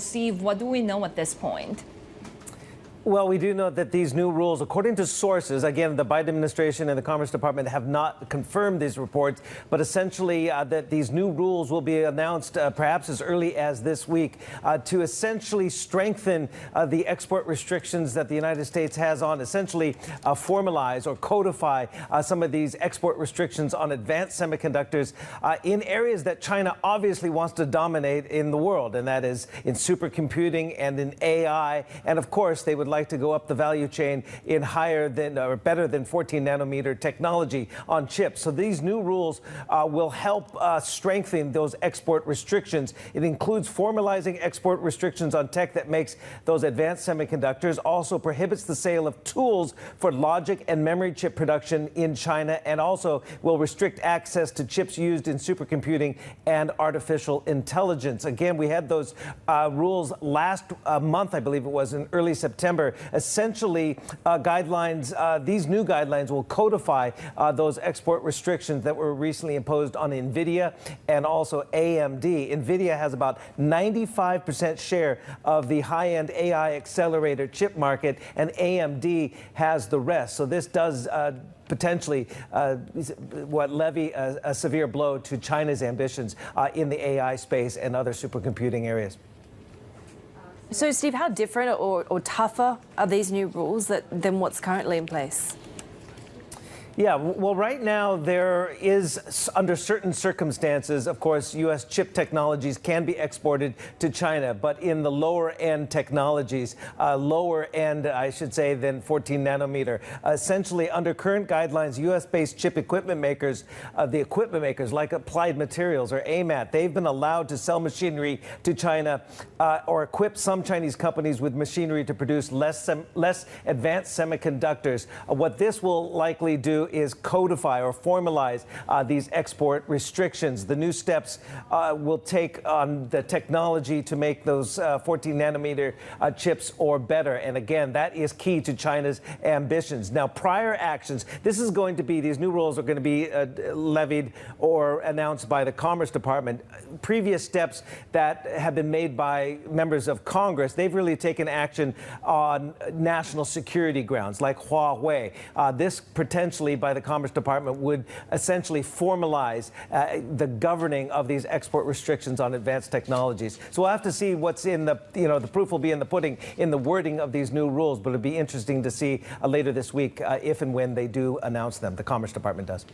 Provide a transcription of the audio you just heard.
Steve, what do we know at this point? Well, we do know that these new rules, according to sources, again, the Biden administration and the Commerce Department have not confirmed these reports, but essentially that these new rules will be announced perhaps as early as this week to essentially strengthen the export restrictions that the United States has on, essentially formalize or codify some of these export restrictions on advanced semiconductors in areas that China obviously wants to dominate in the world, and that is in supercomputing and in AI. And of course, they would like to go up the value chain in higher than or better than 14 nanometer technology on chips. So these new rules will help strengthen those export restrictions. It includes formalizing export restrictions on tech that makes those advanced semiconductors, also prohibits the sale of tools for logic and memory chip production in China, and also will restrict access to chips used in supercomputing and artificial intelligence. Again, we had those rules last month, I believe it was in early September. Essentially, these new guidelines will codify those export restrictions that were recently imposed on NVIDIA and also AMD. NVIDIA has about 95% share of the high-end AI accelerator chip market, and AMD has the rest. So this does potentially levy a severe blow to China's ambitions in the AI space and other supercomputing areas. So, Steve, how different or tougher are these new rules than what's currently in place? Yeah, well, right now there is, under certain circumstances, of course, U.S. chip technologies can be exported to China, but in the lower end technologies, lower end, I should say, than 14 nanometer. Essentially, under current guidelines, U.S.-based chip equipment makers, the equipment makers like Applied Materials or AMAT, they've been allowed to sell machinery to China or equip some Chinese companies with machinery to produce less advanced semiconductors. What this will likely do is codify or formalize these export restrictions. The new steps will take on the technology to make those 14 nanometer chips or better. And again, that is key to China's ambitions. Now, prior actions, these new rules are going to be levied or announced by the Commerce Department. Previous steps that have been made by members of Congress, they've really taken action on national security grounds like Huawei. This potentially by the Commerce Department would essentially formalize the governing of these export restrictions on advanced technologies. So we'll have to see what's in the proof will be in the pudding in the wording of these new rules, but it'll be interesting to see later this week if and when they do announce them. The Commerce Department does.